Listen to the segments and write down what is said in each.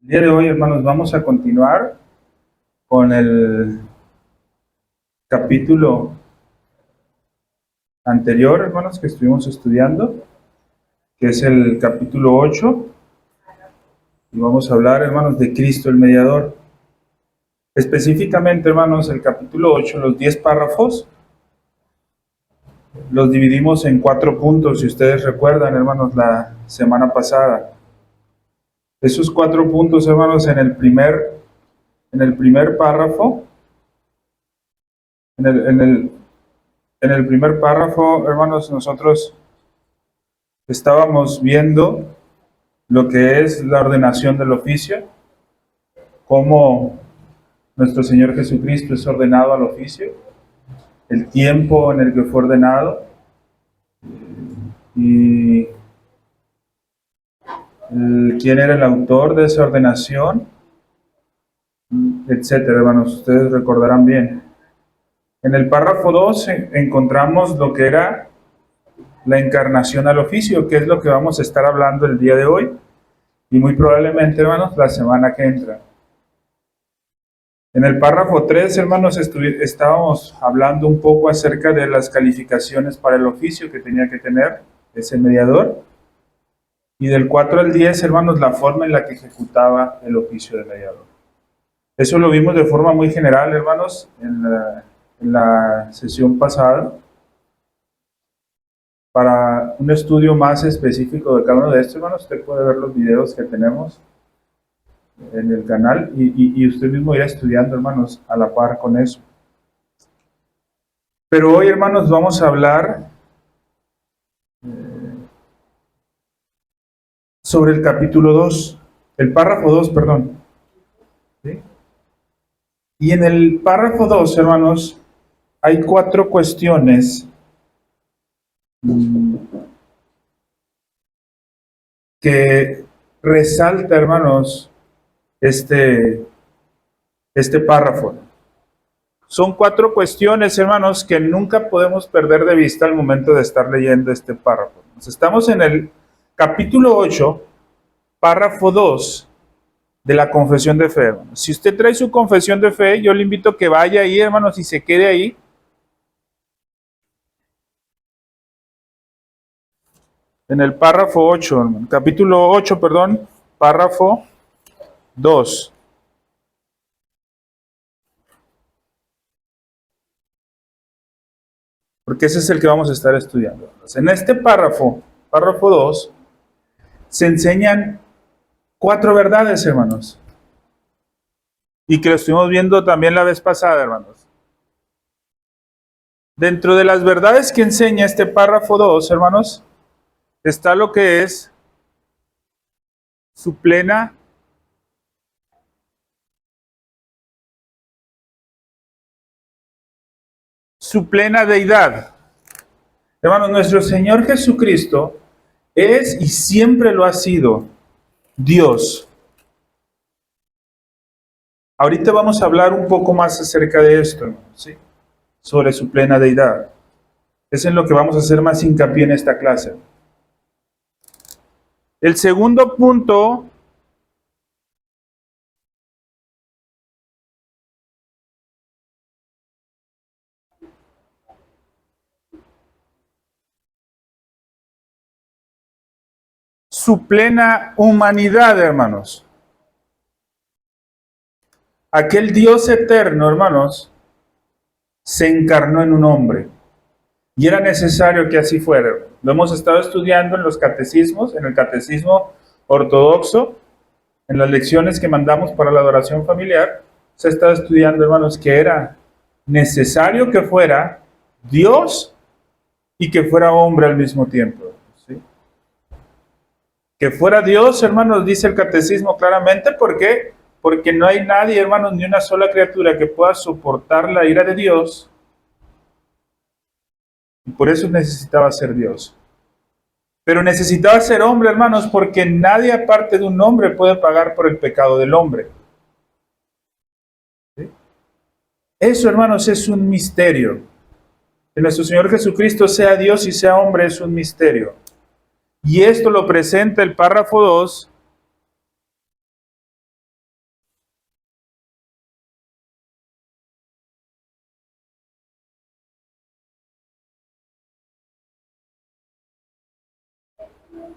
El día de hoy, hermanos, vamos a continuar con el capítulo anterior, hermanos, que estuvimos estudiando, que es el capítulo 8, y vamos a hablar, hermanos, de Cristo el mediador. Específicamente, hermanos, el capítulo 8, los 10 párrafos, los dividimos en 4 puntos, si ustedes recuerdan, hermanos, la semana pasada. Esos 4 puntos, hermanos, en el primer párrafo, en el, en el, en el primer párrafo, hermanos, nosotros estábamos viendo lo que es la ordenación del oficio, cómo nuestro Señor Jesucristo es ordenado al oficio, el tiempo en el que fue ordenado y quién era el autor de esa ordenación, etcétera, hermanos, ustedes recordarán bien. En el párrafo 2 encontramos lo que era la encarnación al oficio, que es lo que vamos a estar hablando el día de hoy y muy probablemente, hermanos, la semana que entra. En el párrafo 3, hermanos, estábamos hablando un poco acerca de las calificaciones para el oficio que tenía que tener ese mediador. Y del 4 al 10, hermanos, la forma en la que ejecutaba el oficio de mediador. Eso lo vimos de forma muy general, hermanos, en la sesión pasada. Para un estudio más específico de cada uno de estos, hermanos, usted puede ver los videos que tenemos en el canal y usted mismo irá estudiando, hermanos, a la par con eso. Pero hoy, hermanos, vamos a hablar sobre el capítulo 2, el párrafo 2, perdón. ¿Sí? Y en el párrafo 2, hermanos, hay 4 cuestiones que resalta, hermanos, este párrafo. Son 4 cuestiones, hermanos, que nunca podemos perder de vista al momento de estar leyendo este párrafo. Estamos en el capítulo 8, párrafo 2 de la confesión de fe, hermanos. Si usted trae su confesión de fe, yo le invito a que vaya ahí, hermanos, y se quede ahí. En el párrafo 8, hermano, capítulo 8, perdón, párrafo 2. Porque ese es el que vamos a estar estudiando. En este párrafo, párrafo 2, se enseñan 4 verdades, hermanos. Y que lo estuvimos viendo también la vez pasada, hermanos. Dentro de las verdades que enseña este párrafo 2, hermanos, está lo que es su plena deidad. Hermanos, nuestro Señor Jesucristo es y siempre lo ha sido Dios. Ahorita vamos a hablar un poco más acerca de esto, ¿sí? Sobre su plena deidad. Es en lo que vamos a hacer más hincapié en esta clase. El segundo punto su plena humanidad, hermanos. Aquel Dios eterno, hermanos, se encarnó en un hombre. Y era necesario que así fuera. Lo hemos estado estudiando en los catecismos, en el catecismo ortodoxo, en las lecciones que mandamos para la adoración familiar. Se ha estado estudiando, hermanos, que era necesario que fuera Dios y que fuera hombre al mismo tiempo. ¿Sí? Que fuera Dios, hermanos, dice el catecismo claramente, ¿por qué? Porque no hay nadie, hermanos, ni una sola criatura que pueda soportar la ira de Dios. Y por eso necesitaba ser Dios. Pero necesitaba ser hombre, hermanos, porque nadie aparte de un hombre puede pagar por el pecado del hombre. ¿Sí? Eso, hermanos, es un misterio. Que nuestro Señor Jesucristo sea Dios y sea hombre es un misterio. Y esto lo presenta el párrafo 2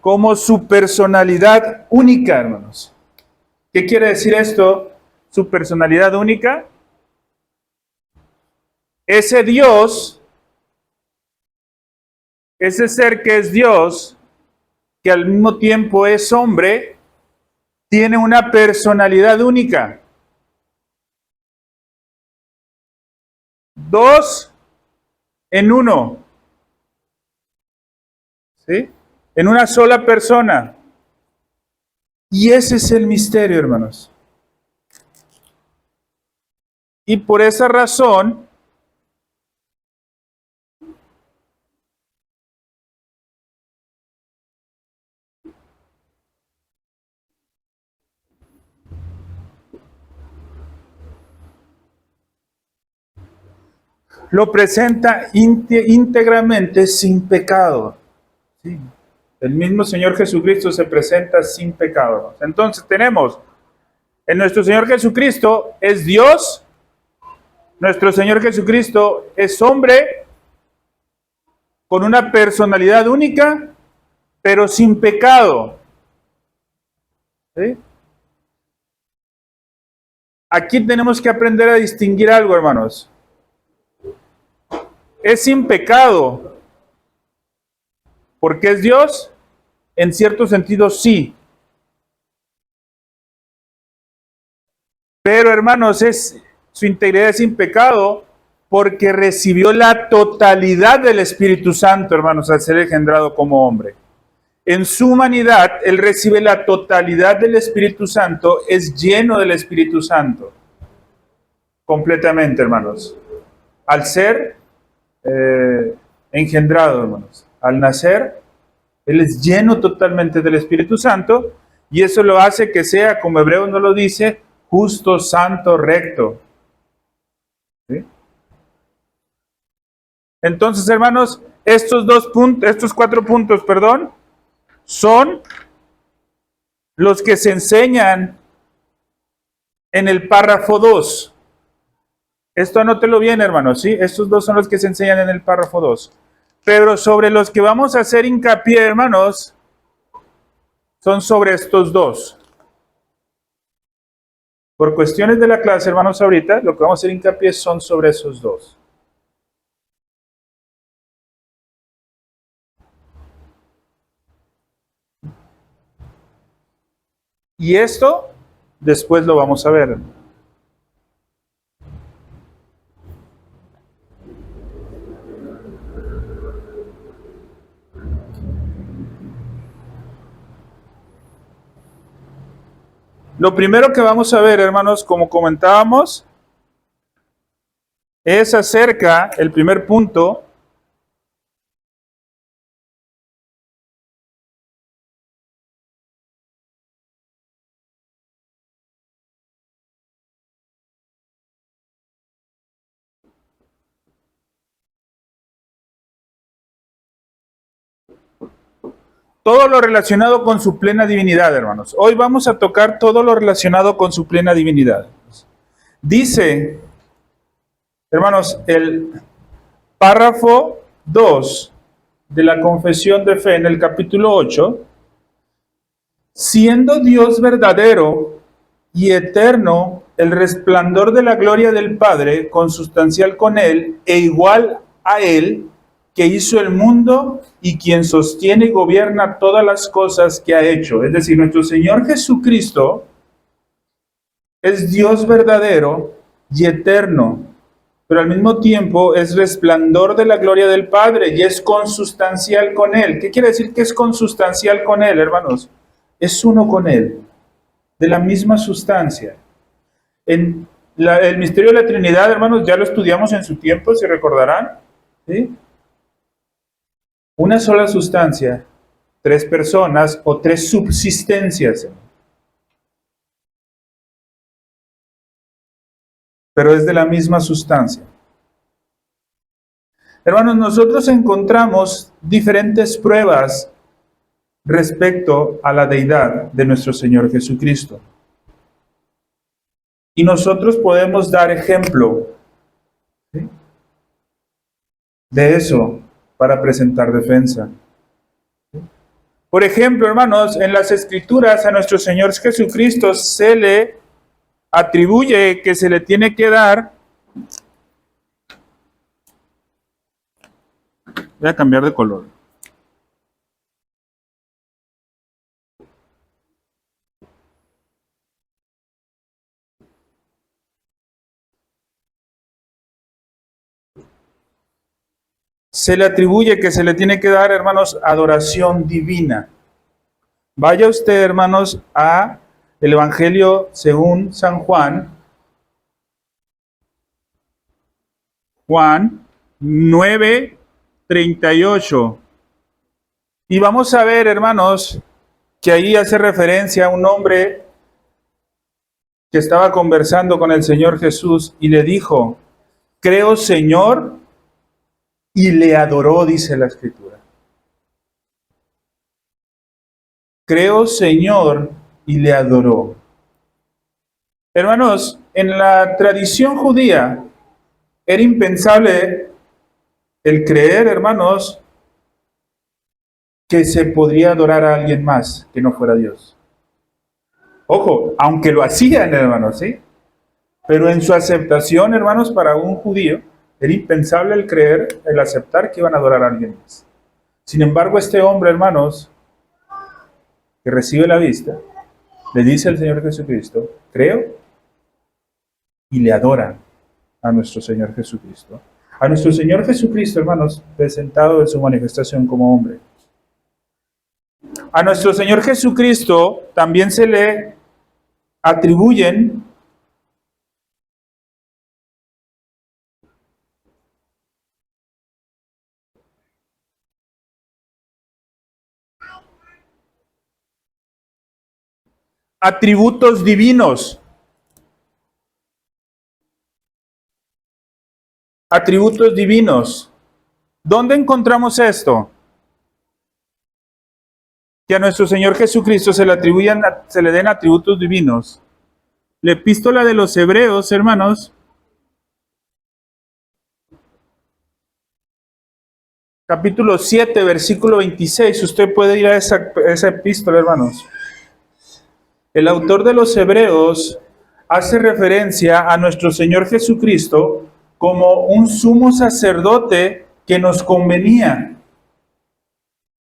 como su personalidad única, hermanos. ¿Qué quiere decir esto? Su personalidad única. Ese Dios, ese ser que es Dios, que al mismo tiempo es hombre, tiene una personalidad única. Dos en uno. ¿Sí? En una sola persona. Y ese es el misterio, hermanos. Y por esa razón, lo presenta íntegramente sin pecado. ¿Sí? El mismo Señor Jesucristo se presenta sin pecado. Entonces tenemos, en nuestro Señor Jesucristo es Dios, nuestro Señor Jesucristo es hombre, con una personalidad única, pero sin pecado. ¿Sí? Aquí tenemos que aprender a distinguir algo, hermanos. Es sin pecado, porque es Dios, en cierto sentido sí. Pero, hermanos, su integridad es sin pecado porque recibió la totalidad del Espíritu Santo, hermanos, al ser engendrado como hombre. En su humanidad, Él recibe la totalidad del Espíritu Santo, es lleno del Espíritu Santo. Completamente, hermanos. Al ser engendrado, hermanos. Al nacer, Él es lleno totalmente del Espíritu Santo y eso lo hace que sea, como Hebreos nos lo dice, justo, santo, recto. ¿Sí? Entonces, hermanos, estos 4 puntos, son los que se enseñan en el párrafo 2. Esto anótelo bien, hermanos, ¿sí? Estos 2 son los que se enseñan en el párrafo 2. Pero sobre los que vamos a hacer hincapié, hermanos, son sobre estos 2. Por cuestiones de la clase, hermanos, ahorita, lo que vamos a hacer hincapié son sobre esos 2. Y esto, después lo vamos a ver. Lo primero que vamos a ver, hermanos, como comentábamos, es acerca, el primer punto, todo lo relacionado con su plena divinidad, hermanos. Hoy vamos a tocar todo lo relacionado con su plena divinidad. Dice, hermanos, el párrafo 2 de la confesión de fe en el capítulo 8, siendo Dios verdadero y eterno, el resplandor de la gloria del Padre, consustancial con Él e igual a Él, que hizo el mundo y quien sostiene y gobierna todas las cosas que ha hecho. Es decir, nuestro Señor Jesucristo es Dios verdadero y eterno, pero al mismo tiempo es resplandor de la gloria del Padre y es consustancial con Él. ¿Qué quiere decir que es consustancial con Él, hermanos? Es uno con Él, de la misma sustancia. El misterio de la Trinidad, hermanos, ya lo estudiamos en su tiempo, si recordarán. ¿Sí? Una sola sustancia, 3 personas o 3 subsistencias. Pero es de la misma sustancia. Hermanos, nosotros encontramos diferentes pruebas respecto a la deidad de nuestro Señor Jesucristo. Y nosotros podemos dar ejemplo, ¿sí?, de eso para presentar defensa. Por ejemplo, hermanos, en las Escrituras a nuestro Señor Jesucristo se le atribuye que se le tiene que dar. Voy a cambiar de color. Se le atribuye que se le tiene que dar, hermanos, adoración divina. Vaya usted, hermanos, a el Evangelio según San Juan, Juan 9:38. Y vamos a ver, hermanos, que ahí hace referencia a un hombre que estaba conversando con el Señor Jesús y le dijo, creo, Señor, y le adoró, dice la Escritura. Creo, Señor, y le adoró. Hermanos, en la tradición judía era impensable el creer, hermanos, que se podría adorar a alguien más que no fuera Dios. Ojo, aunque lo hacían, hermanos, ¿sí? Pero en su aceptación, hermanos, para un judío, era impensable el creer, el aceptar que iban a adorar a alguien más. Sin embargo, este hombre, hermanos, que recibe la vista, le dice al Señor Jesucristo, creo, y le adora a nuestro Señor Jesucristo. A nuestro Señor Jesucristo, hermanos, presentado en su manifestación como hombre. A nuestro Señor Jesucristo también se le atribuyen atributos divinos. Atributos divinos. ¿Dónde encontramos esto? Que a nuestro Señor Jesucristo se le den atributos divinos. La epístola de los Hebreos, hermanos, capítulo 7, versículo 26. Usted puede ir a esa epístola, hermanos. El autor de los Hebreos hace referencia a nuestro Señor Jesucristo como un sumo sacerdote que nos convenía.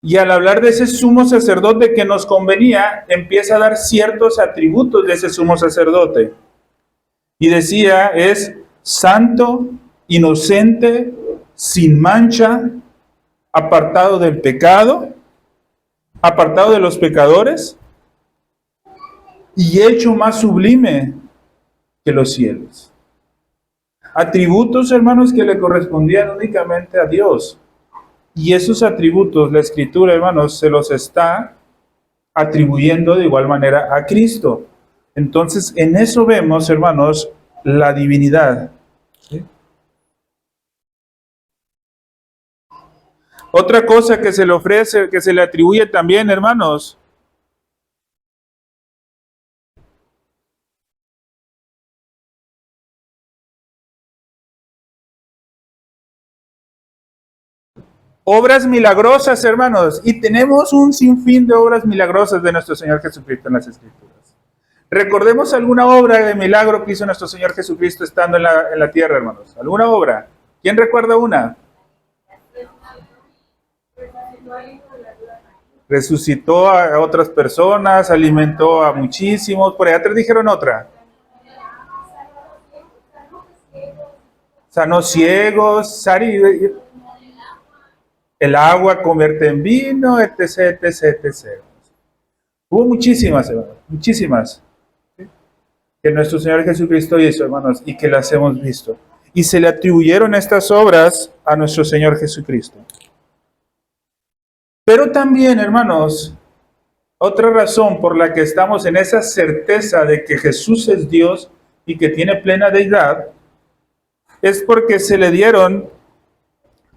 Y al hablar de ese sumo sacerdote que nos convenía, empieza a dar ciertos atributos de ese sumo sacerdote. Y decía, es santo, inocente, sin mancha, apartado del pecado, apartado de los pecadores, y hecho más sublime que los cielos. Atributos, hermanos, que le correspondían únicamente a Dios. Y esos atributos, la Escritura, hermanos, se los está atribuyendo de igual manera a Cristo. Entonces, en eso vemos, hermanos, la divinidad. ¿Sí? Otra cosa que se le ofrece, que se le atribuye también, hermanos, obras milagrosas, hermanos, y tenemos un sinfín de obras milagrosas de nuestro Señor Jesucristo en las Escrituras. Recordemos alguna obra de milagro que hizo nuestro Señor Jesucristo estando en la tierra, hermanos. ¿Alguna obra? ¿Quién recuerda una? Resucitó a otras personas, alimentó a muchísimos. Por allá atrás dijeron otra. Sanó ciegos, el agua convierte en vino, etc, etc, etc. Hubo muchísimas, hermanos, muchísimas, ¿sí? Que nuestro Señor Jesucristo hizo, hermanos, y que las hemos visto. Y se le atribuyeron estas obras a nuestro Señor Jesucristo. Pero también, hermanos, otra razón por la que estamos en esa certeza de que Jesús es Dios y que tiene plena deidad, es porque se le dieron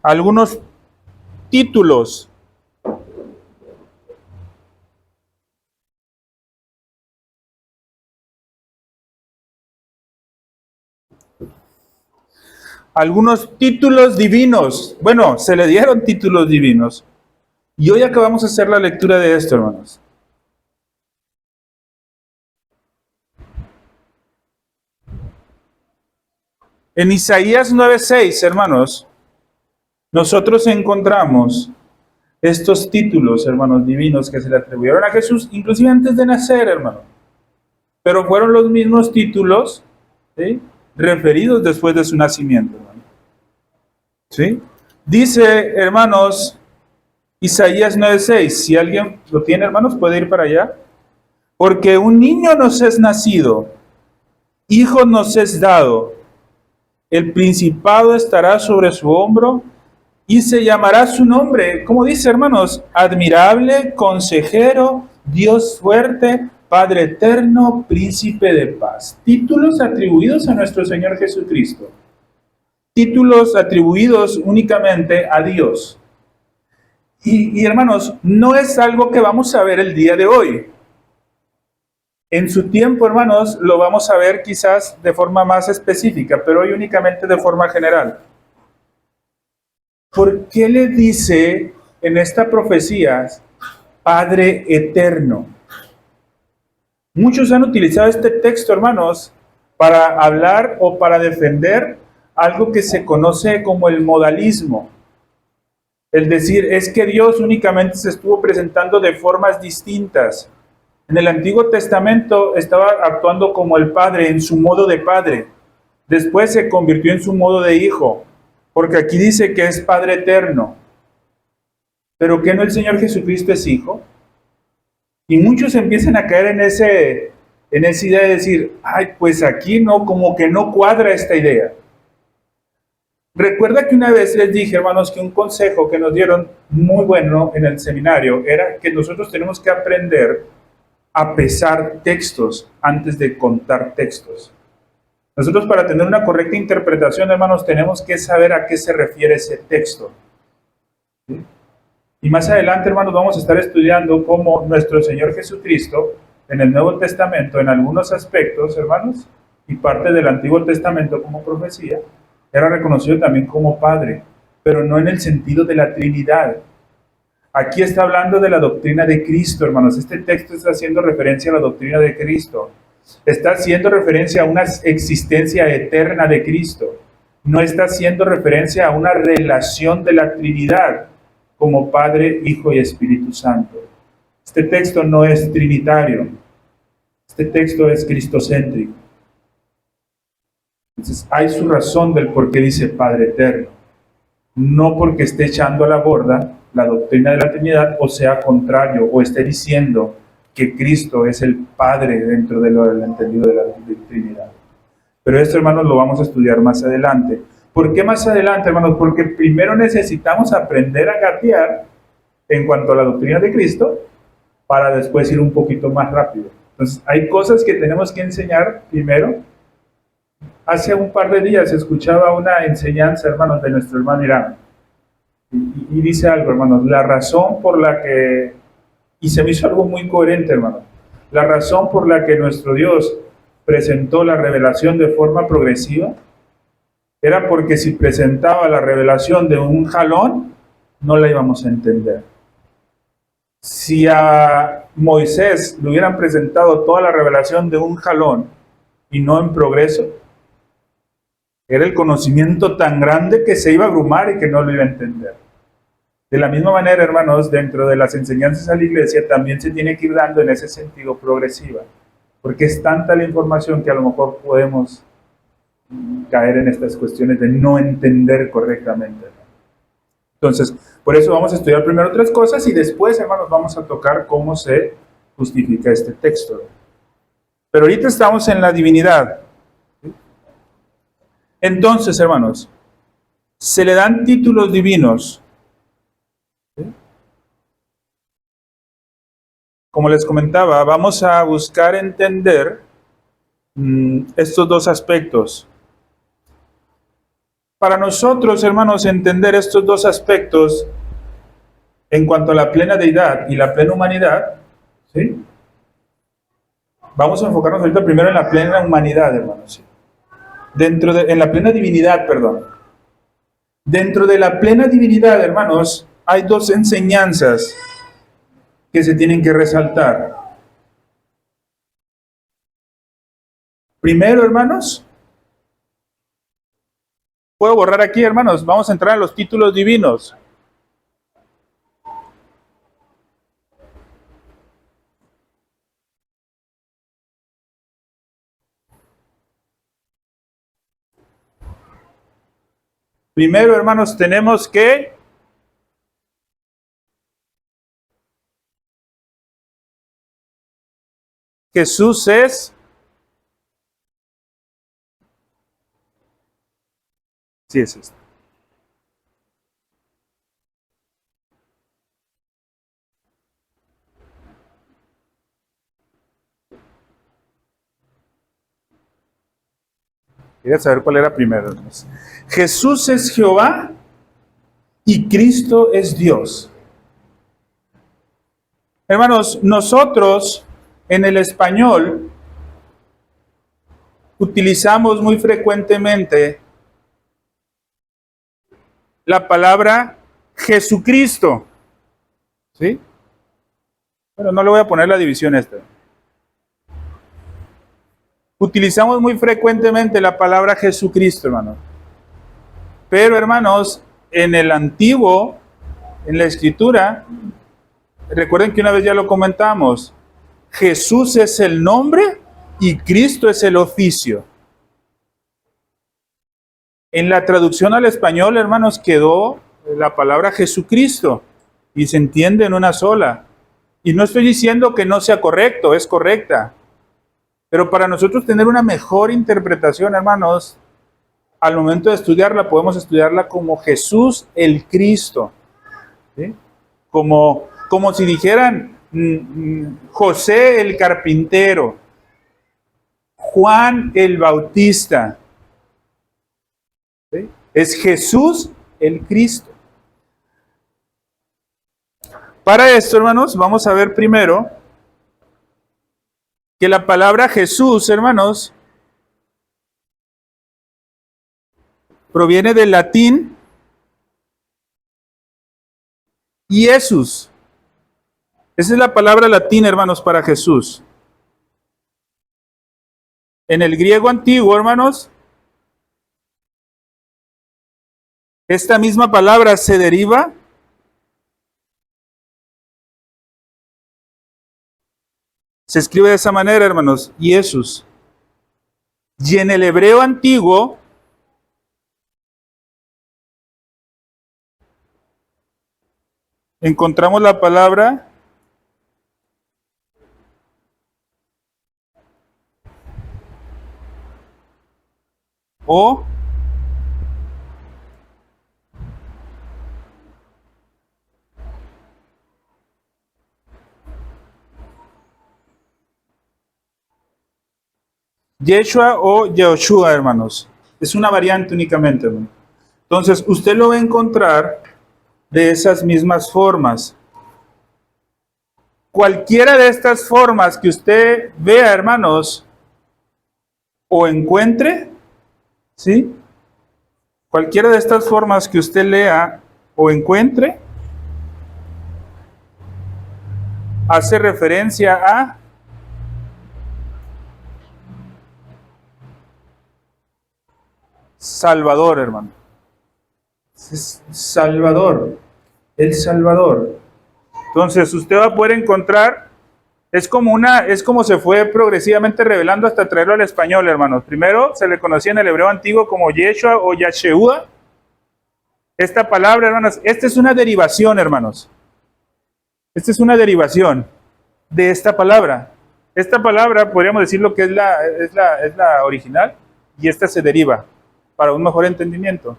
algunos títulos. Algunos títulos divinos. Bueno, se le dieron títulos divinos. Y hoy acabamos de hacer la lectura de esto, hermanos. En Isaías 9:6, hermanos, nosotros encontramos estos títulos, hermanos, divinos que se le atribuyeron a Jesús, inclusive antes de nacer, hermanos. Pero fueron los mismos títulos, ¿sí?, referidos después de su nacimiento, hermano. ¿Sí? Dice, hermanos, Isaías 9:6, si alguien lo tiene, hermanos, puede ir para allá. Porque un niño nos es nacido, hijo nos es dado, el principado estará sobre su hombro y se llamará su nombre, como dice, hermanos, admirable, consejero, Dios fuerte, Padre eterno, príncipe de paz. Títulos atribuidos a nuestro Señor Jesucristo. Títulos atribuidos únicamente a Dios. Y hermanos, no es algo que vamos a ver el día de hoy. En su tiempo, hermanos, lo vamos a ver quizás de forma más específica, pero hoy únicamente de forma general. ¿Por qué le dice en esta profecía Padre eterno? Muchos han utilizado este texto, hermanos, para hablar o para defender algo que se conoce como el modalismo. El decir, es que Dios únicamente se estuvo presentando de formas distintas. En el Antiguo Testamento estaba actuando como el Padre, en su modo de Padre. Después se convirtió en su modo de Hijo, porque aquí dice que es Padre eterno. ¿Pero qué no el Señor Jesucristo es Hijo? Y muchos empiezan a caer en esa idea de decir, ay, pues aquí no, como que no cuadra esta idea. Recuerda que una vez les dije, hermanos, que un consejo que nos dieron muy bueno en el seminario era que nosotros tenemos que aprender a pesar textos antes de contar textos. Nosotros, para tener una correcta interpretación, hermanos, tenemos que saber a qué se refiere ese texto. ¿Sí? Y más adelante, hermanos, vamos a estar estudiando cómo nuestro Señor Jesucristo, en el Nuevo Testamento, en algunos aspectos, hermanos, y parte del Antiguo Testamento como profecía, era reconocido también como Padre, pero no en el sentido de la Trinidad. Aquí está hablando de la doctrina de Cristo, hermanos. Este texto está haciendo referencia a la doctrina de Cristo. Está haciendo referencia a una existencia eterna de Cristo. No está haciendo referencia a una relación de la Trinidad como Padre, Hijo y Espíritu Santo. Este texto no es trinitario. Este texto es cristocéntrico. Entonces, hay su razón del por qué dice Padre eterno. No porque esté echando a la borda la doctrina de la Trinidad, o sea contrario, o esté diciendo que Cristo es el Padre dentro de lo del entendido de la Trinidad. Pero esto, hermanos, lo vamos a estudiar más adelante. ¿Por qué más adelante, hermanos? Porque primero necesitamos aprender a gatear en cuanto a la doctrina de Cristo, para después ir un poquito más rápido. Entonces, hay cosas que tenemos que enseñar primero. Hace un par de días escuchaba una enseñanza, hermanos, de nuestro hermano Irán. Y dice algo, hermanos, la razón por la que, y se me hizo algo muy coherente, hermanos, la razón por la que nuestro Dios presentó la revelación de forma progresiva era porque si presentaba la revelación de un jalón, no la íbamos a entender. Si a Moisés le hubieran presentado toda la revelación de un jalón y no en progreso, era el conocimiento tan grande que se iba a abrumar y que no lo iba a entender. De la misma manera, hermanos, dentro de las enseñanzas a la iglesia también se tiene que ir dando en ese sentido progresiva, porque es tanta la información que a lo mejor podemos caer en estas cuestiones de no entender correctamente. Entonces, por eso vamos a estudiar primero otras cosas y después, hermanos, vamos a tocar cómo se justifica este texto. Pero ahorita estamos en la divinidad. Entonces, hermanos, se le dan títulos divinos. Como les comentaba, vamos a buscar entender estos dos aspectos. Para nosotros, hermanos, entender estos dos aspectos en cuanto a la plena deidad y la plena humanidad, ¿sí? Vamos a enfocarnos ahorita primero en la plena humanidad, hermanos. ¿Sí? En la plena divinidad, perdón. Dentro de la plena divinidad, hermanos, hay dos enseñanzas que se tienen que resaltar. Primero, hermanos, puedo borrar aquí, hermanos, vamos a entrar a los títulos divinos. Primero, hermanos, tenemos que Jesús es sí es esto. Quería saber cuál era primero, hermanos. Jesús es Jehová y Cristo es Dios. Hermanos, nosotros en el español utilizamos muy frecuentemente la palabra Jesucristo. ¿Sí? Pero no le voy a poner la división esta. Utilizamos muy frecuentemente la palabra Jesucristo, hermanos. Pero, hermanos, en el antiguo, en la escritura, recuerden que una vez ya lo comentamos, Jesús es el nombre y Cristo es el oficio. En la traducción al español, hermanos, quedó la palabra Jesucristo y se entiende en una sola. Y no estoy diciendo que no sea correcto, es correcta. Pero para nosotros tener una mejor interpretación, hermanos, al momento de estudiarla, podemos estudiarla como Jesús el Cristo. ¿Sí? Como si dijeran José el carpintero, Juan el Bautista. ¿Sí? Es Jesús el Cristo. Para esto, hermanos, vamos a ver primero que la palabra Jesús, hermanos, proviene del latín Jesús. Esa es la palabra latina, hermanos, para Jesús. En el griego antiguo, hermanos, esta misma palabra se deriva se escribe de esa manera, hermanos, Jesús. Y en el hebreo antiguo, encontramos la palabra o Yeshua o Yehoshua, hermanos. Es una variante únicamente, hermano. Entonces, usted lo va a encontrar de esas mismas formas. Cualquiera de estas formas que usted vea, hermanos, o encuentre, ¿sí? Cualquiera de estas formas que usted lea o encuentre, hace referencia a Salvador, hermano. Es Salvador, el Salvador. Entonces, usted va a poder encontrar, es como se fue progresivamente revelando hasta traerlo al español, hermanos. Primero se le conocía en el hebreo antiguo como Yeshua o Yashua. Esta palabra, hermanos, esta es una derivación, hermanos. Esta es una derivación de esta palabra. Esta palabra, podríamos decir lo que es la original, y esta se deriva para un mejor entendimiento.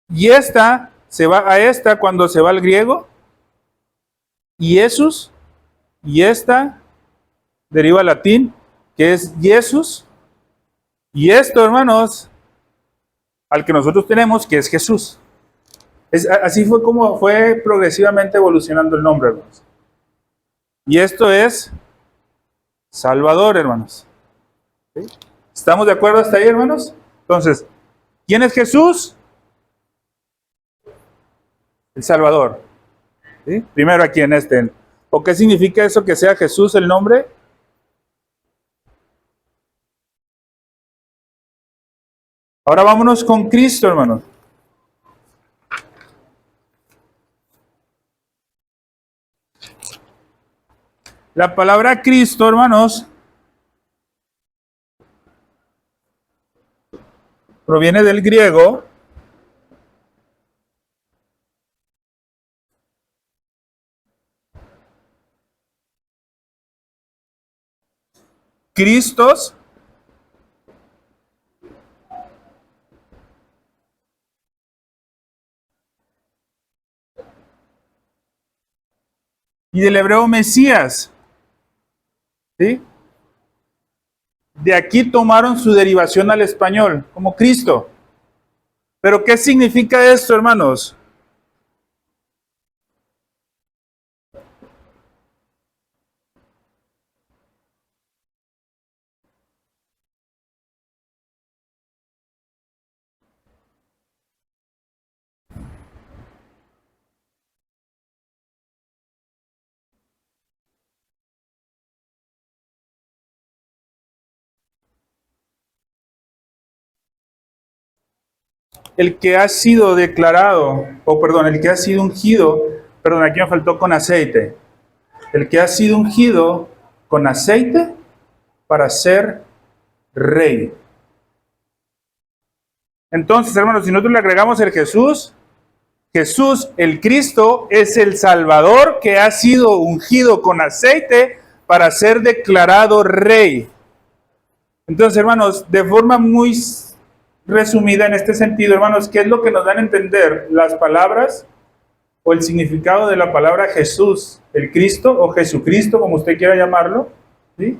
Y esta se va a esta cuando se va al griego, y Jesús, y esta deriva al latín, que es Jesús, y esto, hermanos, al que nosotros tenemos, que es Jesús. Así fue como fue progresivamente evolucionando el nombre, hermanos. Y esto es Salvador, hermanos. ¿Sí? ¿Estamos de acuerdo hasta ahí, hermanos? Entonces, ¿quién es Jesús? El Salvador. ¿Sí? Primero aquí en este. ¿O qué significa eso que sea Jesús el nombre? Ahora vámonos con Cristo, hermanos. La palabra Cristo, hermanos, proviene del griego Christos, y del hebreo Mesías. ¿Sí? De aquí tomaron su derivación al español, como Cristo. Pero ¿qué significa esto, hermanos? El que ha sido declarado, o perdón, el que ha sido ungido, perdón, aquí me faltó con aceite. El que ha sido ungido con aceite para ser rey. Entonces, hermanos, si nosotros le agregamos el Jesús, Jesús, el Cristo, es el Salvador que ha sido ungido con aceite para ser declarado rey. Entonces, hermanos, de forma muy resumida en este sentido, hermanos, ¿qué es lo que nos dan a entender las palabras o el significado de la palabra Jesús, el Cristo o Jesucristo, como usted quiera llamarlo? ¿Sí?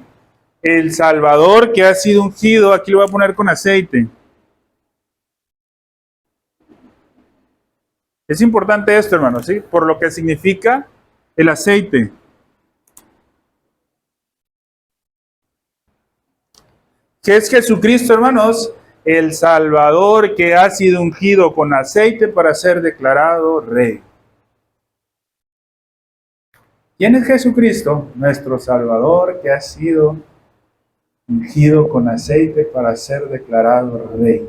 El Salvador que ha sido ungido, aquí lo voy a poner con aceite. Es importante esto, hermanos, ¿sí? Por lo que significa el aceite. ¿Qué es Jesucristo, hermanos? El Salvador que ha sido ungido con aceite para ser declarado rey. ¿Quién es Jesucristo? Nuestro Salvador que ha sido ungido con aceite para ser declarado rey.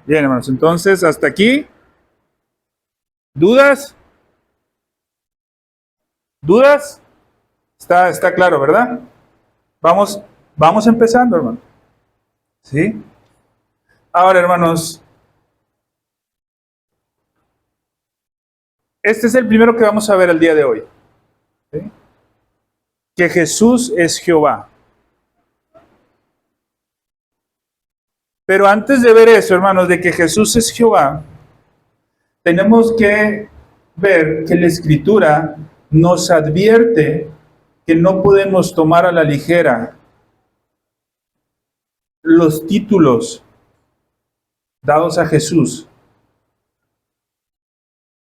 Bien, hermanos, entonces hasta aquí. ¿Dudas? ¿Dudas? Está claro, ¿verdad? Vamos empezando, hermano. ¿Sí? Ahora, hermanos, este es el primero que vamos a ver el día de hoy. ¿Sí? Que Jesús es Jehová. Pero antes de ver eso, hermanos, de que Jesús es Jehová, tenemos que ver que la Escritura nos advierte que no podemos tomar a la ligera los títulos dados a Jesús.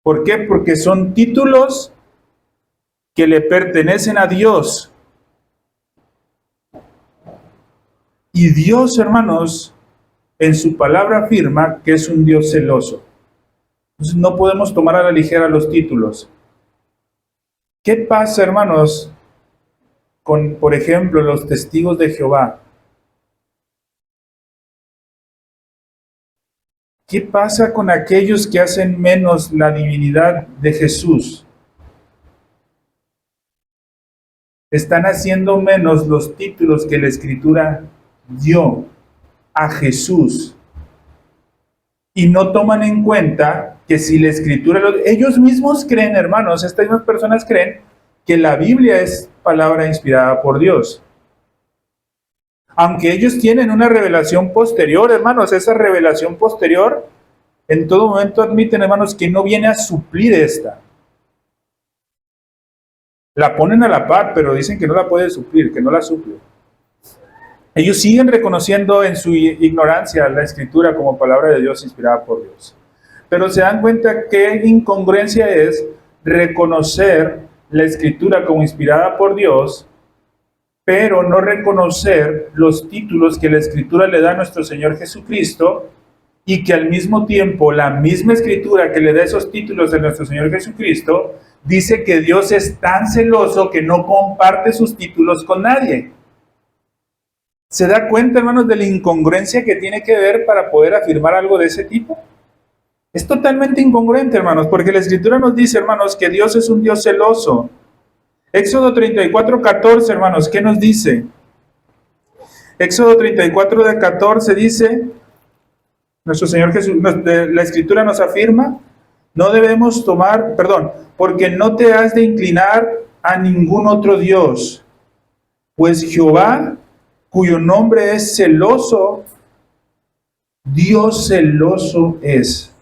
¿Por qué? Porque son títulos que le pertenecen a Dios. Y Dios, hermanos, en su palabra afirma que es un Dios celoso. Entonces no podemos tomar a la ligera los títulos. ¿Qué pasa, hermanos, con, por ejemplo, los testigos de Jehová? ¿Qué pasa con aquellos que hacen menos la divinidad de Jesús? Están haciendo menos los títulos que la Escritura dio a Jesús. Y no toman en cuenta que si la Escritura... Ellos mismos creen, hermanos, estas mismas personas creen que la Biblia es palabra inspirada por Dios. Aunque ellos tienen una revelación posterior, hermanos, esa revelación posterior en todo momento admiten, hermanos, que no viene a suplir esta. La ponen a la par, pero dicen que no la puede suplir, que no la suple. Ellos siguen reconociendo en su ignorancia la Escritura como palabra de Dios inspirada por Dios. Pero se dan cuenta qué incongruencia es reconocer la Escritura como inspirada por Dios pero no reconocer los títulos que la Escritura le da a nuestro Señor Jesucristo, y que al mismo tiempo la misma Escritura que le da esos títulos a nuestro Señor Jesucristo dice que Dios es tan celoso que no comparte sus títulos con nadie. ¿Se da cuenta, hermanos, de la incongruencia que tiene que ver para poder afirmar algo de ese tipo? Es totalmente incongruente, hermanos, porque la Escritura nos dice, hermanos, que Dios es un Dios celoso. Éxodo 34:14, hermanos, ¿qué nos dice? Éxodo 34:14 dice, nuestro Señor Jesús, la Escritura nos afirma, no debemos tomar, perdón, porque no te has de inclinar a ningún otro Dios, pues Jehová, cuyo nombre es celoso, Dios celoso es.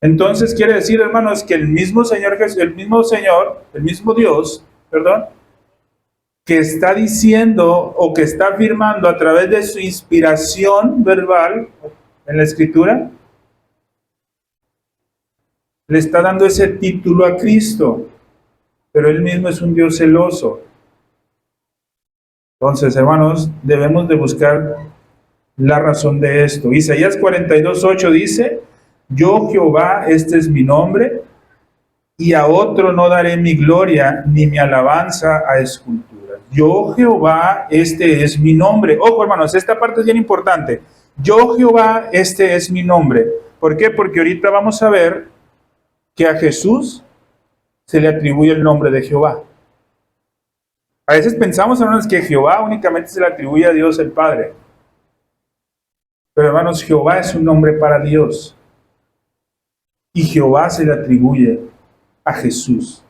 Entonces quiere decir, hermanos, que el mismo Dios, perdón, que está diciendo o que está afirmando a través de su inspiración verbal en la Escritura, le está dando ese título a Cristo, pero Él mismo es un Dios celoso. Entonces, hermanos, debemos de buscar la razón de esto. Isaías 42:8 dice, yo Jehová, este es mi nombre, y a otro no daré mi gloria ni mi alabanza a esculturas. Yo Jehová, este es mi nombre. Ojo, hermanos, esta parte es bien importante. Yo Jehová, este es mi nombre. ¿Por qué? Porque ahorita vamos a ver que a Jesús se le atribuye el nombre de Jehová. A veces pensamos, hermanos, que Jehová únicamente se le atribuye a Dios el Padre. Pero, hermanos, Jehová es un nombre para Dios. Y Jehová se le atribuye a Jesús.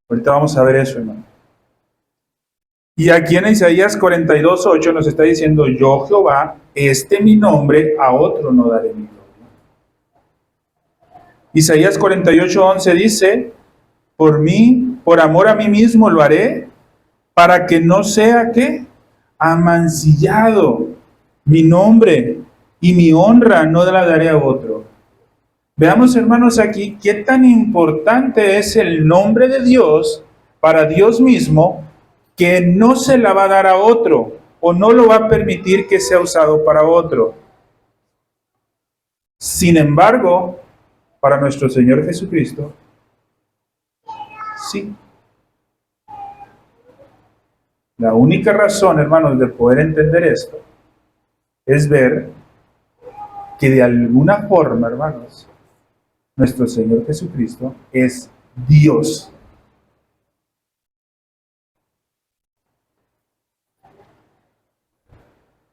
Ahorita vamos a ver eso, hermano. Y aquí en Isaías 42:8 nos está diciendo, yo Jehová, este mi nombre, a otro no daré mi gloria. Isaías 48:11 dice, por mí, por amor a mí mismo lo haré, para que no sea, ¿qué? Amancillado mi nombre y mi honra no la daré a otro. Veamos, hermanos, aquí qué tan importante es el nombre de Dios para Dios mismo, que no se la va a dar a otro o no lo va a permitir que sea usado para otro. Sin embargo, para nuestro Señor Jesucristo, sí. La única razón, hermanos, de poder entender esto es ver que de alguna forma, hermanos, nuestro Señor Jesucristo es Dios.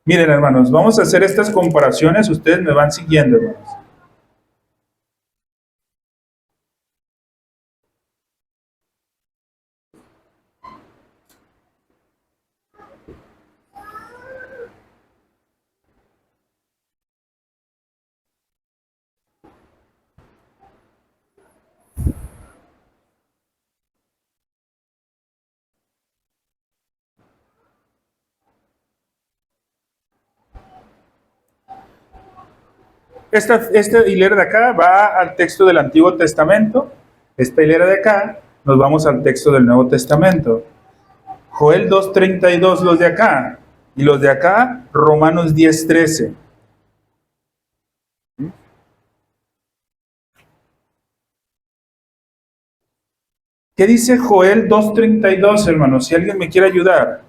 Miren, hermanos, vamos a hacer estas comparaciones, ustedes me van siguiendo, hermanos. Esta hilera de acá va al texto del Antiguo Testamento. Esta hilera de acá nos vamos al texto del Nuevo Testamento. Joel 2:32 los de acá. Y los de acá, Romanos 10:13. ¿Qué dice Joel 2:32, hermanos? Si alguien me quiere ayudar.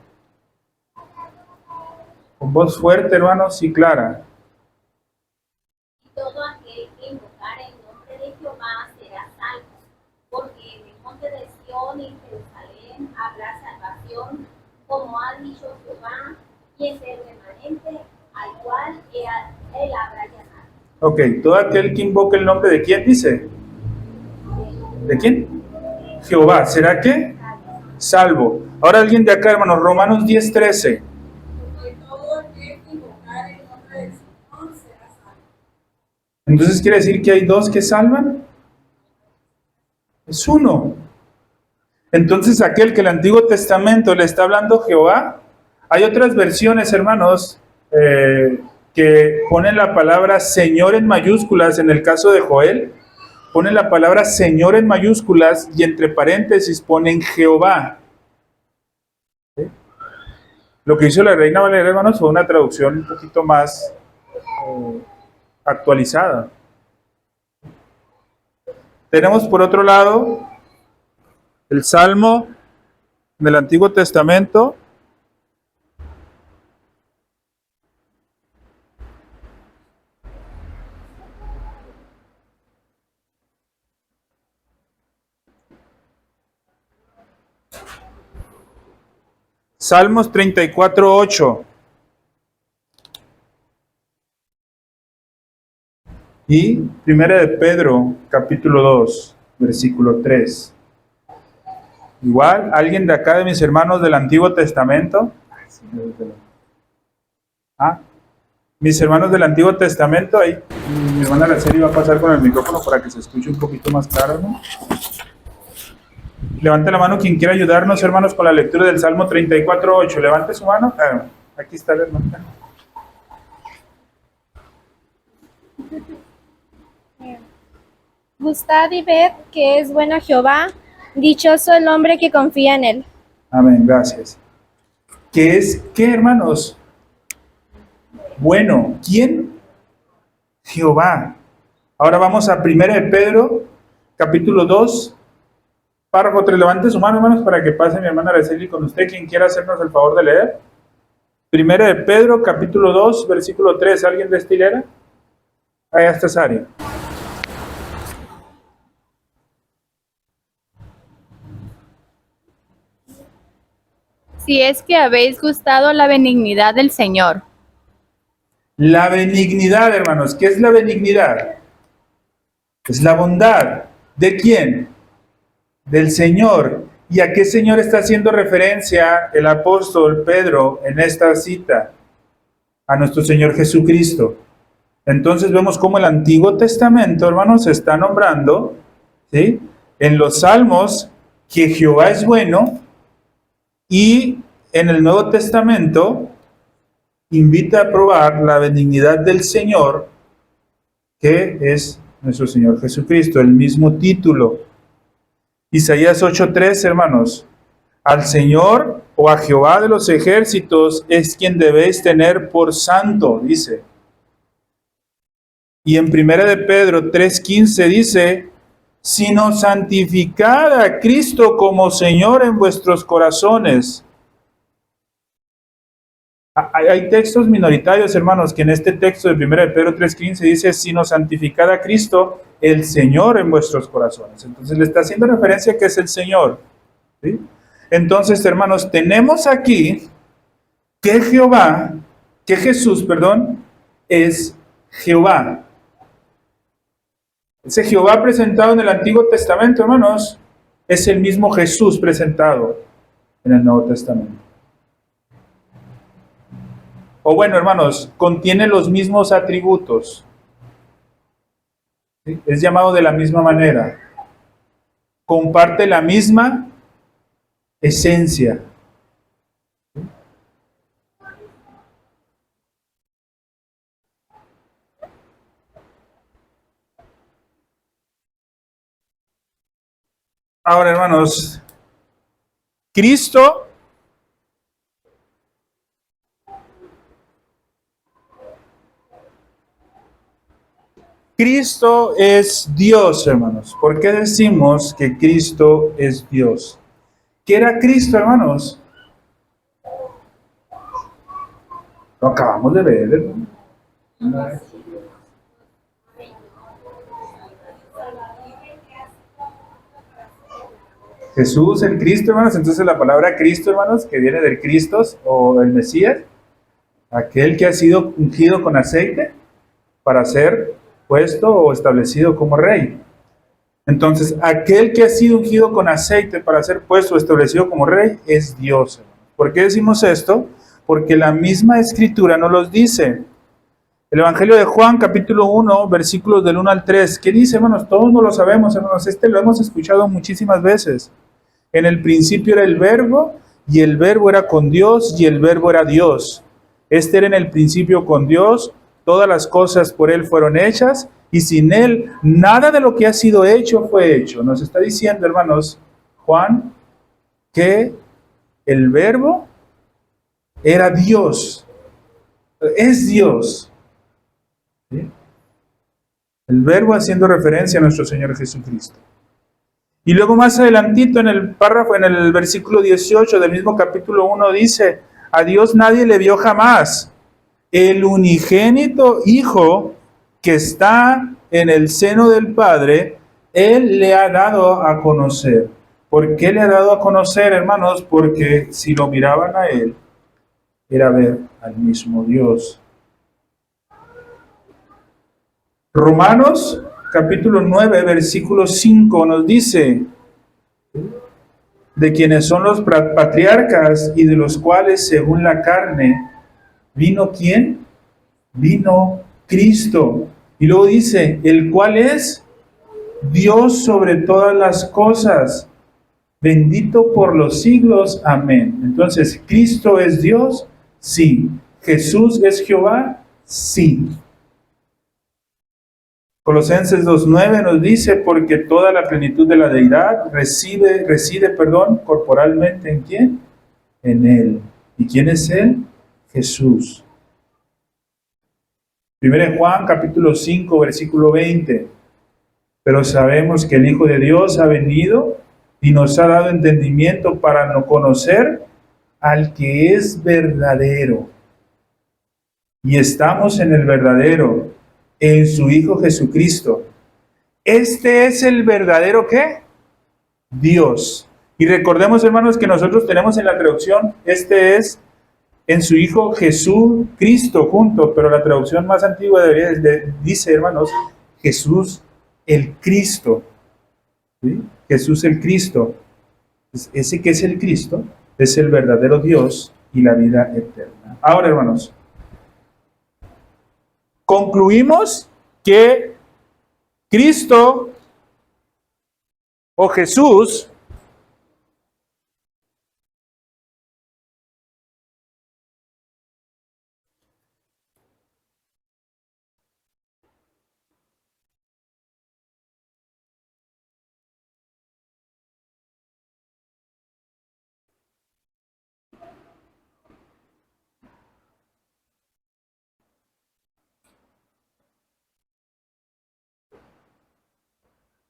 Con voz fuerte, hermanos, y clara. Todo aquel que invocare el nombre de Jehová será salvo, porque en el monte de Sión y en Jerusalén habrá salvación, como ha dicho Jehová, y es el remanente al cual él habrá llamado. Ok, todo aquel que invoque el nombre de quién dice. ¿De quién? Jehová. ¿Será qué? Salvo. Ahora alguien de acá, hermanos, Romanos 10:13. Entonces quiere decir que hay dos que salvan. Es uno. Entonces aquel que el Antiguo Testamento le está hablando Jehová, hay otras versiones, hermanos, que ponen la palabra Señor en mayúsculas. En el caso de Joel, ponen la palabra Señor en mayúsculas y entre paréntesis ponen Jehová. Lo que hizo la Reina Valera, hermanos, fue una traducción un poquito más actualizada. Tenemos por otro lado el Salmo del Antiguo Testamento. Salmos 34:8. Y Primera de Pedro, capítulo 2, versículo 3. Igual, ¿alguien de acá de mis hermanos del Antiguo Testamento? Mis hermanos del Antiguo Testamento, ahí mi hermana Araceli va a pasar con el micrófono para que se escuche un poquito más claro, ¿no? Levante la mano quien quiera ayudarnos, hermanos, con la lectura del Salmo 34:8. Levante su mano. Aquí está la hermana. Gustad y ved que es bueno Jehová, dichoso el hombre que confía en él. Amén, gracias. ¿Qué es qué, hermanos? Bueno, ¿quién? Jehová. Ahora vamos a 1 de Pedro, capítulo 2, párrafo 3. Levante su mano, hermanos, para que pase mi hermana Araceli con usted, quien quiera hacernos el favor de leer. 1 de Pedro, capítulo 2, versículo 3. ¿Alguien de esta hilera? Allá está Sari. Si es que habéis gustado la benignidad del Señor. La benignidad, hermanos. ¿Qué es la benignidad? Es la bondad. ¿De quién? Del Señor. ¿Y a qué Señor está haciendo referencia el apóstol Pedro en esta cita? A nuestro Señor Jesucristo. Entonces vemos cómo el Antiguo Testamento, hermanos, se está nombrando, ¿sí?, en los Salmos que Jehová es bueno, y en el Nuevo Testamento invita a probar la benignidad del Señor, que es nuestro Señor Jesucristo, el mismo título. Isaías 8:3, hermanos. Al Señor o a Jehová de los ejércitos es quien debéis tener por santo, dice. Y en 1 de Pedro 3:15 dice, sino santificad a Cristo como Señor en vuestros corazones. Hay textos minoritarios, hermanos, que en este texto de 1 de Pedro 3:15 dice, sino santificad a Cristo, el Señor en vuestros corazones. Entonces le está haciendo referencia a que es el Señor, ¿sí? Entonces, hermanos, tenemos aquí que Jesús, es Jehová. Ese Jehová presentado en el Antiguo Testamento, hermanos, es el mismo Jesús presentado en el Nuevo Testamento. O bueno, hermanos, contiene los mismos atributos. ¿Sí? Es llamado de la misma manera. Comparte la misma esencia. Ahora, hermanos, Cristo es Dios, hermanos. ¿Por qué decimos que Cristo es Dios? ¿Qué era Cristo, hermanos? Lo acabamos de ver, hermano. Jesús, el Cristo, hermanos. Entonces la palabra Cristo, hermanos, que viene del Cristos o el Mesías, aquel que ha sido ungido con aceite para ser puesto o establecido como rey. Entonces, aquel que ha sido ungido con aceite para ser puesto o establecido como rey es Dios, hermanos. ¿Por qué decimos esto? Porque la misma Escritura nos los dice. El Evangelio de Juan, capítulo 1, versículos del 1 al 3. ¿Qué dice, hermanos? Todos no lo sabemos, hermanos. Lo hemos escuchado muchísimas veces. En el principio era el Verbo, y el Verbo era con Dios, y el Verbo era Dios. Este era en el principio con Dios. Todas las cosas por Él fueron hechas, y sin Él nada de lo que ha sido hecho fue hecho. Nos está diciendo, hermanos, Juan, que el Verbo era Dios, es Dios. ¿Sí? El verbo haciendo referencia a nuestro Señor Jesucristo. Y luego más adelantito en el párrafo, en el versículo 18 del mismo capítulo 1 dice, a Dios nadie le vio jamás. El unigénito Hijo que está en el seno del Padre, Él le ha dado a conocer. ¿Por qué le ha dado a conocer, hermanos? Porque si lo miraban a Él, era ver al mismo Dios. Romanos capítulo 9, versículo 5 nos dice, de quienes son los patriarcas y de los cuales según la carne, ¿vino quién? Vino Cristo. Y luego dice, el cual es Dios sobre todas las cosas, bendito por los siglos. Amén. Entonces, ¿Cristo es Dios? Sí. ¿Jesús es Jehová? Sí. Colosenses 2:9 nos dice, porque toda la plenitud de la deidad reside, corporalmente ¿en quién? En Él. ¿Y quién es Él? Jesús. 1 Juan capítulo 5, versículo 20. Pero sabemos que el Hijo de Dios ha venido y nos ha dado entendimiento para no conocer al que es verdadero. Y estamos en el verdadero, en su Hijo Jesucristo. Este es el verdadero ¿qué? Dios. Y recordemos, hermanos, que nosotros tenemos en la traducción, este es en su Hijo Jesús Cristo junto, pero la traducción más antigua dice, hermanos, Jesús el Cristo. ¿Sí? Jesús el Cristo. Ese que es el Cristo es el verdadero Dios y la vida eterna. Ahora, hermanos, concluimos que Cristo o Jesús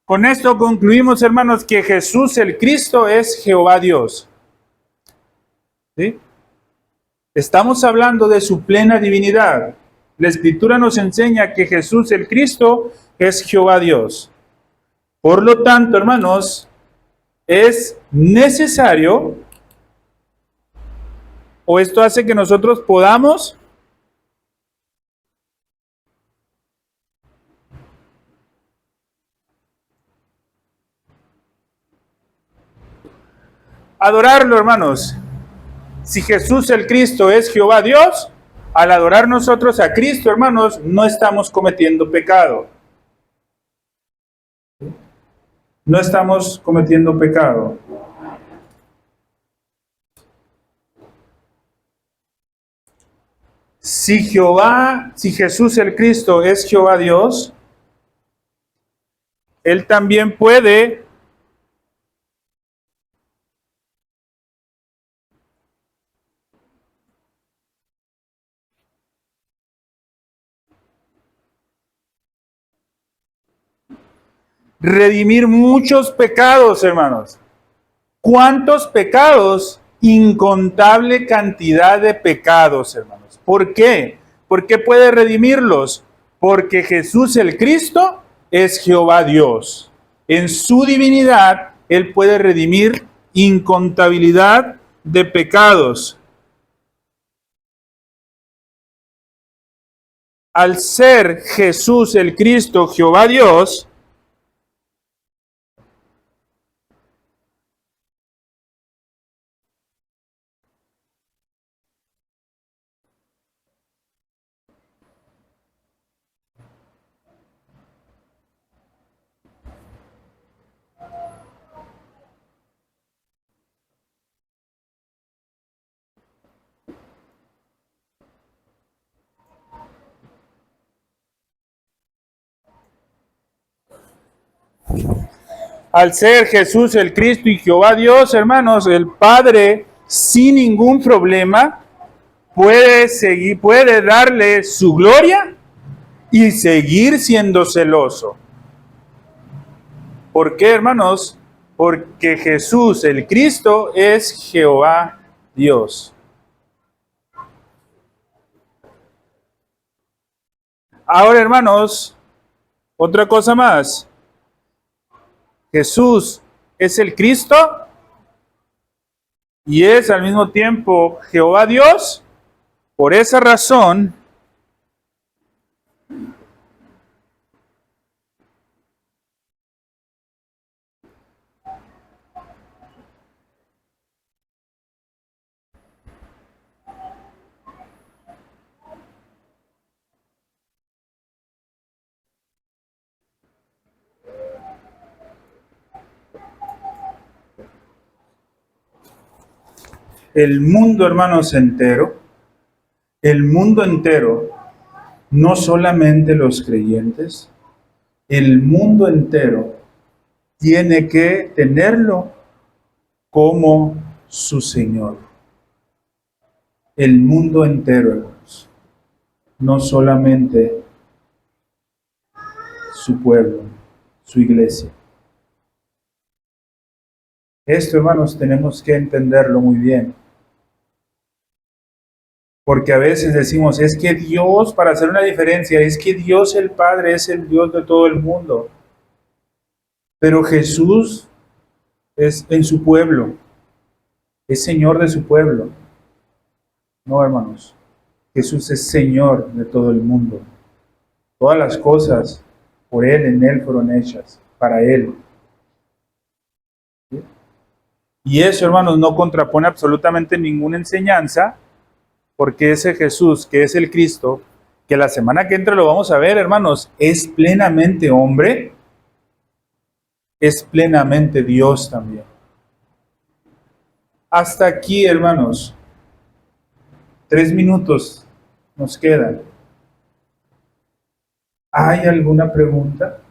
con esto concluimos, hermanos, que Jesús el Cristo es Jehová Dios. ¿Sí? Estamos hablando de su plena divinidad. La Escritura nos enseña que Jesús el Cristo es Jehová Dios. Por lo tanto, hermanos, es necesario, o esto hace que nosotros podamos adorarlo, hermanos. Si Jesús el Cristo es Jehová Dios, al adorar nosotros a Cristo, hermanos, no estamos cometiendo pecado. No estamos cometiendo pecado. Si Jesús el Cristo es Jehová Dios, Él también puede redimir muchos pecados, hermanos. ¿Cuántos pecados? Incontable cantidad de pecados, hermanos. ¿Por qué? ¿Por qué puede redimirlos? Porque Jesús el Cristo es Jehová Dios. En su divinidad, Él puede redimir incontabilidad de pecados. Al ser Jesús el Cristo Jehová Dios, al ser Jesús el Cristo y Jehová Dios, hermanos, el Padre sin ningún problema puede darle su gloria y seguir siendo celoso. ¿Por qué, hermanos? Porque Jesús, el Cristo, es Jehová Dios. Ahora, hermanos, otra cosa más. Jesús es el Cristo y es al mismo tiempo Jehová Dios. Por esa razón, el mundo, hermanos, el mundo entero, no solamente los creyentes, el mundo entero tiene que tenerlo como su Señor. El mundo entero, hermanos, no solamente su pueblo, su iglesia. Esto, hermanos, tenemos que entenderlo muy bien. Porque a veces decimos, es que Dios, para hacer una diferencia, es que Dios el Padre es el Dios de todo el mundo. Pero Jesús es en su pueblo, es Señor de su pueblo. No, hermanos, Jesús es Señor de todo el mundo. Todas las cosas por Él, en Él fueron hechas, para Él. ¿Sí? Y eso, hermanos, no contrapone absolutamente ninguna enseñanza, porque ese Jesús, que es el Cristo, que la semana que entra lo vamos a ver, hermanos, es plenamente hombre, es plenamente Dios también. Hasta aquí, hermanos, 3 minutos nos quedan. ¿Hay alguna pregunta?